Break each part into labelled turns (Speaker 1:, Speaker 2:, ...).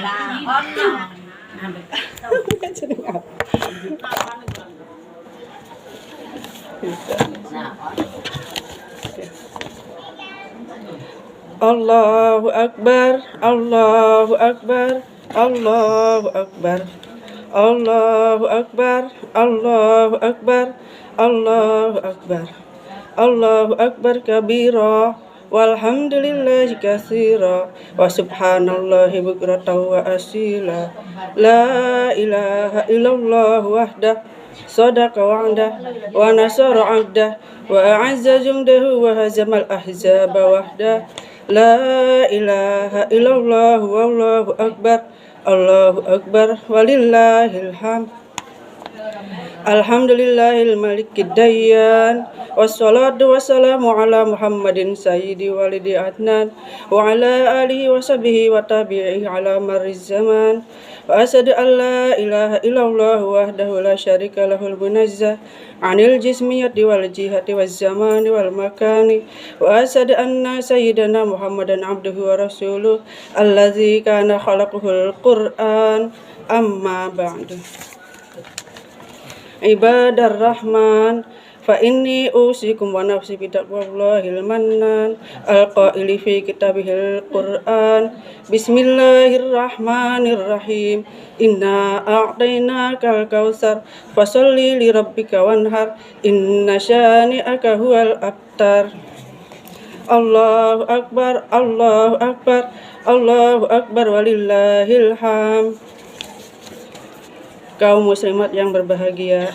Speaker 1: Allahu Akbar, Allahu Akbar, Allahu Akbar, Allahu Akbar, Allahu Akbar, Allahu Akbar, Allahu Akbar kabira, walhamdulillahi katsira, wa subhanallahi bukratan wa asila, la ilaha illallah wahdah, sadaqa wa'dah, wa nasara 'abdah, wa a'azza jundahu wa hazamal ahzaba wahdah. La ilaha illallah wallahu akbar, Allahu akbar walillahil hamd. Alhamdulillahil malikid dayyan, wassalatu wassalamu ala Muhammadin sayyidi walidi adnan, wa ala alihi wa sahbihi wa tabi'ihi ala marriz zaman. Wa asyhadu an la ilaha illallah wahdahu la syarika lahul munazzah anil jismiyati wal jihati waz zamani wal makani. Wa asyhadu anna sayyidana Muhammadan abduhu wa rasuluh allazi kana khalaqahul Qur'an. Amma ba'du. Ibadar Rahman, fa inni usikum wa nafsi bitaqwallahil mannan alqaili fi kitabihil Qur'an. Bismillahirrahmanirrahim. Inna a'tainakal kautsar fasholli li rabbika wanhar inna syani'aka huwal abtar. Allahu akbar, Allahu akbar, Allahu akbar walillahil hamd. Kaum muslimat yang berbahagia,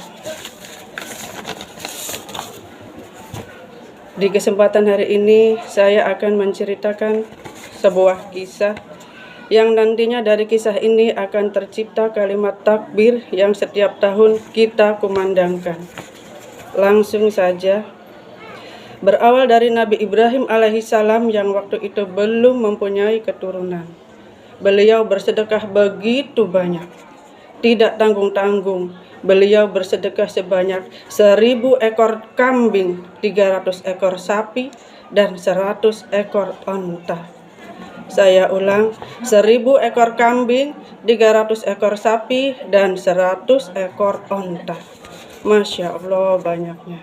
Speaker 1: di kesempatan hari ini saya akan menceritakan sebuah kisah yang nantinya dari kisah ini akan tercipta kalimat takbir yang setiap tahun kita kumandangkan. Langsung saja, berawal dari Nabi Ibrahim alaihissalam yang waktu itu belum mempunyai keturunan. Beliau bersedekah begitu banyak, tidak tanggung-tanggung. Beliau bersedekah sebanyak 1000 ekor kambing, 300 ekor sapi, dan 100 ekor onta. Saya ulang, 1000 ekor kambing, 300 ekor sapi, dan 100 ekor onta. Masya Allah banyaknya.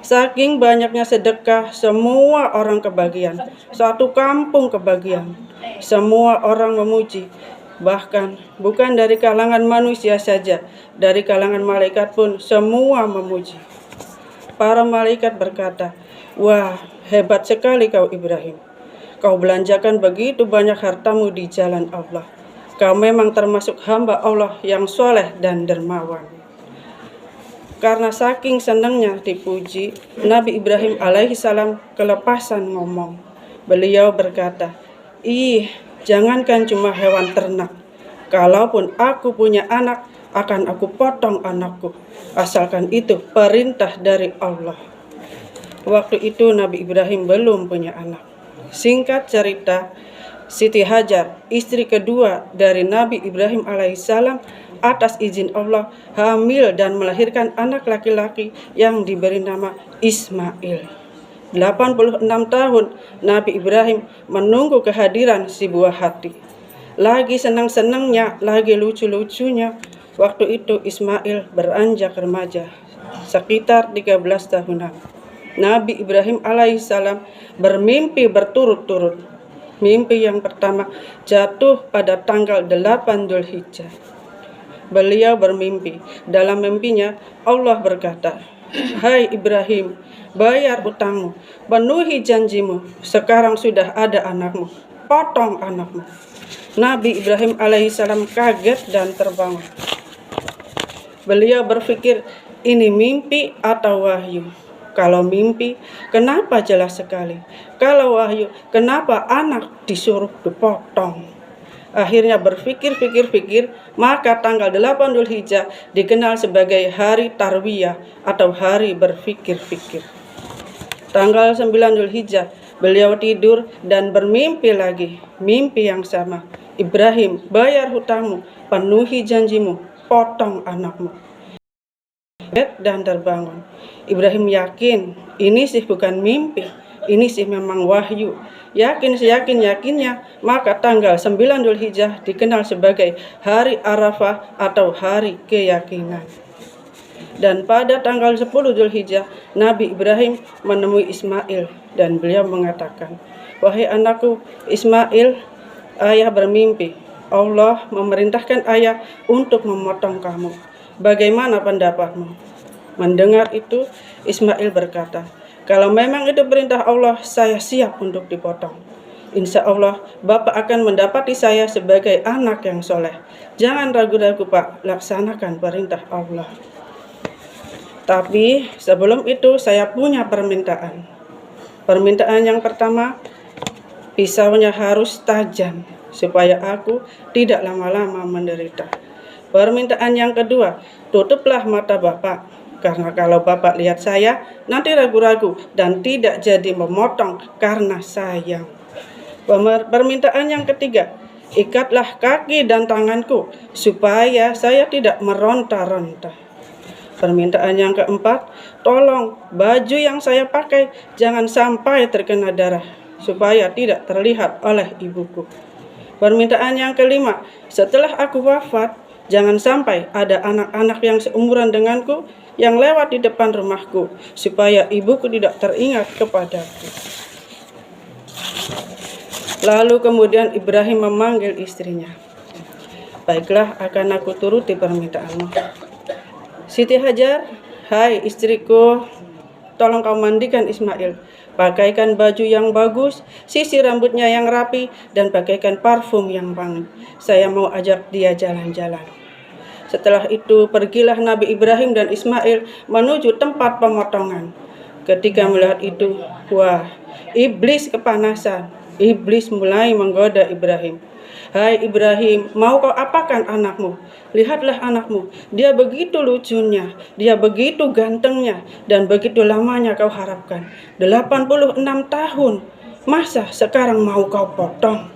Speaker 1: Saking banyaknya sedekah, semua orang kebagian. Satu kampung kebagian. Semua orang memuji. Bahkan bukan dari kalangan manusia saja, dari kalangan malaikat pun semua memuji. Para malaikat berkata, "Wah, hebat sekali kau Ibrahim. Kau belanjakan begitu banyak hartamu di jalan Allah. Kau memang termasuk hamba Allah yang soleh dan dermawan." Karena saking senangnya dipuji, Nabi Ibrahim alaihissalam kelepasan ngomong. Beliau berkata, "Ih, jangankan cuma hewan ternak, kalaupun aku punya anak, akan aku potong anakku, asalkan itu perintah dari Allah." Waktu itu Nabi Ibrahim belum punya anak. Singkat cerita, Siti Hajar, istri kedua dari Nabi Ibrahim alaihissalam, atas izin Allah hamil dan melahirkan anak laki-laki yang diberi nama Ismail. 86 tahun Nabi Ibrahim menunggu kehadiran si buah hati. Lagi senang-senangnya, lagi lucu-lucunya, waktu itu Ismail beranjak remaja, sekitar 13 tahunan. Nabi Ibrahim alaihissalam bermimpi berturut-turut. Mimpi yang pertama jatuh pada tanggal 8 Dzulhijjah. Beliau bermimpi. Dalam mimpinya Allah berkata, "Hai Ibrahim, bayar utangmu, penuhi janjimu, sekarang sudah ada anakmu, potong anakmu." Nabi Ibrahim alaihissalam kaget dan terbangun. Beliau berpikir, ini mimpi atau wahyu? Kalau mimpi, kenapa jelas sekali? Kalau wahyu, kenapa anak disuruh dipotong? Akhirnya berpikir-pikir, maka tanggal 8 Dzulhijjah dikenal sebagai hari tarwiyah atau hari berpikir-pikir. Tanggal 9 Dzulhijjah, beliau tidur dan bermimpi lagi, mimpi yang sama. Ibrahim, bayar hutangmu, penuhi janjimu, potong anakmu. Dan terbangun. Ibrahim yakin, ini sih bukan mimpi, ini sih memang wahyu. Yakin seyakin-yakinnya, maka tanggal 9 Dzulhijjah dikenal sebagai hari Arafah atau hari keyakinan. Dan pada tanggal 10 Dzulhijjah, Nabi Ibrahim menemui Ismail dan beliau mengatakan, "Wahai anakku Ismail, ayah bermimpi. Allah memerintahkan ayah untuk memotong kamu. Bagaimana pendapatmu?" Mendengar itu, Ismail berkata, "Kalau memang itu perintah Allah, saya siap untuk dipotong. Insya Allah, Bapak akan mendapati saya sebagai anak yang soleh. Jangan ragu-ragu, Pak, laksanakan perintah Allah. Tapi sebelum itu saya punya permintaan. Permintaan yang pertama, pisaunya harus tajam supaya aku tidak lama-lama menderita. Permintaan yang kedua, tutuplah mata Bapak, karena kalau Bapak lihat saya, nanti ragu-ragu dan tidak jadi memotong karena sayang. Permintaan yang ketiga, ikatlah kaki dan tanganku supaya saya tidak meronta-ronta. Permintaan yang keempat, tolong baju yang saya pakai jangan sampai terkena darah supaya tidak terlihat oleh ibuku. Permintaan yang kelima, setelah aku wafat, jangan sampai ada anak-anak yang seumuran denganku yang lewat di depan rumahku, supaya ibuku tidak teringat kepadaku." Lalu kemudian Ibrahim memanggil istrinya. "Baiklah, akan aku turuti permintaanmu. Siti Hajar, hai istriku, tolong kau mandikan Ismail. Pakaikan baju yang bagus, sisir rambutnya yang rapi, dan pakaikan parfum yang wangi. Saya mau ajak dia jalan-jalan." Setelah itu pergilah Nabi Ibrahim dan Ismail menuju tempat pemotongan. Ketika melihat itu, wah, iblis kepanasan. Iblis mulai menggoda Ibrahim. "Hai Ibrahim, mau kau apakan anakmu? Lihatlah anakmu, dia begitu lucunya, dia begitu gantengnya, dan begitu lamanya kau harapkan. 86 tahun, masa sekarang mau kau potong?"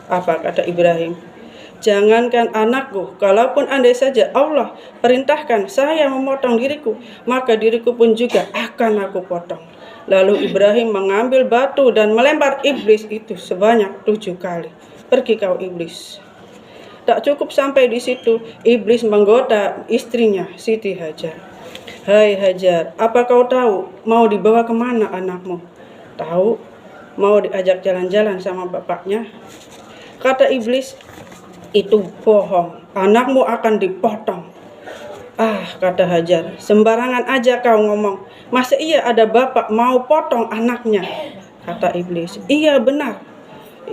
Speaker 1: Apa kata Ibrahim? "Jangankan anakku, kalaupun andai saja Allah perintahkan saya memotong diriku, maka diriku pun juga akan aku potong." Lalu Ibrahim mengambil batu dan melempar iblis itu sebanyak 7 kali. "Pergi kau iblis." Tak cukup sampai di situ, iblis menggoda istrinya, Siti Hajar. "Hai Hajar, apa kau tahu mau dibawa kemana anakmu?" "Tahu, mau diajak jalan-jalan sama bapaknya." Kata iblis, "Itu bohong, anakmu akan dipotong." "Ah," kata Hajar, "sembarangan aja kau ngomong. Masa iya ada bapak mau potong anaknya?" Kata iblis, "Iya benar.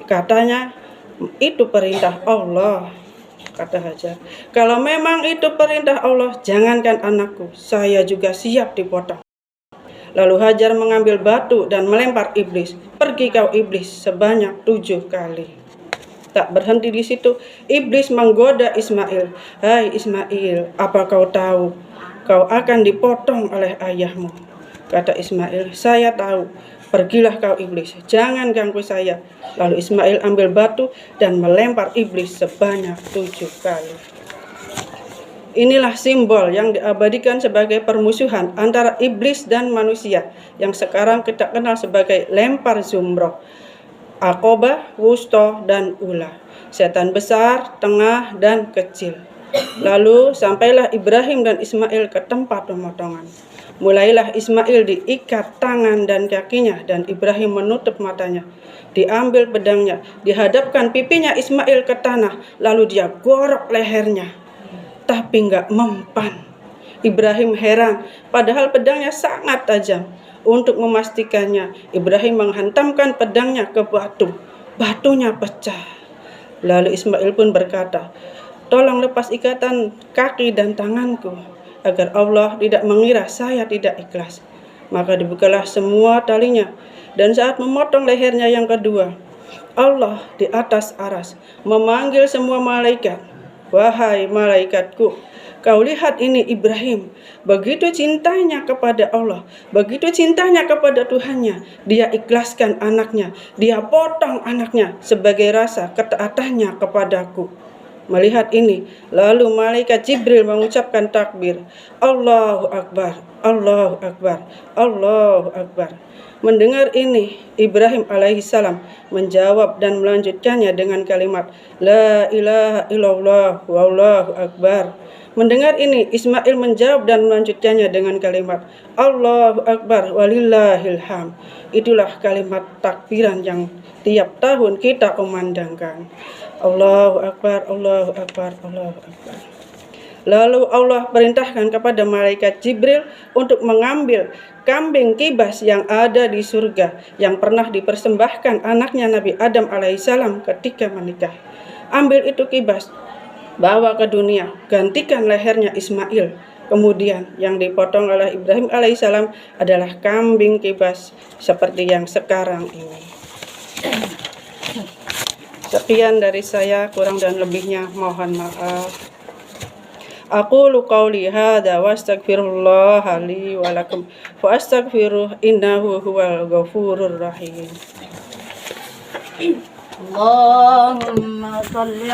Speaker 1: Katanya itu perintah Allah." Kata Hajar, "Kalau memang itu perintah Allah, jangankan anakku, saya juga siap dipotong." Lalu Hajar mengambil batu dan melempar iblis. "Pergi kau iblis," sebanyak 7 kali. Tak berhenti di situ, iblis menggoda Ismail. "Hai Ismail, apa kau tahu kau akan dipotong oleh ayahmu?" Kata Ismail, "Saya tahu." "Pergilah kau iblis, jangan ganggu saya." Lalu Ismail ambil batu dan melempar iblis sebanyak 7 kali. Inilah simbol yang diabadikan sebagai permusuhan antara iblis dan manusia yang sekarang kita kenal sebagai lempar jumroh, Aqobah, Wusta, dan Ula. Setan besar, tengah, dan kecil. Lalu sampailah Ibrahim dan Ismail ke tempat pemotongan. Mulailah Ismail diikat tangan dan kakinya, dan Ibrahim menutup matanya. Diambil pedangnya, dihadapkan pipinya Ismail ke tanah, lalu dia gorok lehernya. Tapi enggak mempan. Ibrahim heran, padahal pedangnya sangat tajam. Untuk memastikannya, Ibrahim menghantamkan pedangnya ke batu. Batunya pecah. Lalu Ismail pun berkata, "Tolong lepas ikatan kaki dan tanganku, agar Allah tidak mengira saya tidak ikhlas." Maka dibukalah semua talinya, dan saat memotong lehernya yang kedua, Allah di atas aras memanggil semua malaikat. "Wahai malaikatku, kau lihat ini Ibrahim, begitu cintanya kepada Allah, begitu cintanya kepada Tuhannya, dia ikhlaskan anaknya, dia potong anaknya sebagai rasa ketaatannya kepadaku." Melihat ini, lalu malaikat Jibril mengucapkan takbir, "Allahu Akbar, Allahu Akbar, Allahu Akbar." Mendengar ini, Ibrahim alaihissalam menjawab dan melanjutkannya dengan kalimat La ilaha illallah wallahu akbar. Mendengar ini, Ismail menjawab dan melanjutkannya dengan kalimat Allahu akbar walillahil hamd. Itulah kalimat takbiran yang tiap tahun kita kumandangkan. Allahu akbar, Allahu akbar, Allahu akbar. Lalu Allah perintahkan kepada malaikat Jibril untuk mengambil kambing kibas yang ada di surga yang pernah dipersembahkan anaknya Nabi Adam alaihissalam ketika menikah. Ambil itu kibas, bawa ke dunia, gantikan lehernya Ismail. Kemudian yang dipotong oleh Ibrahim alaihissalam adalah kambing kibas seperti yang sekarang ini. Sekian dari saya, kurang dan lebihnya mohon maaf. Aqulu qawli hadza wa astaghfirullah li wa lakum fa astaghfiruh innahu huwal ghafurur rahim.
Speaker 2: Allahumma shalli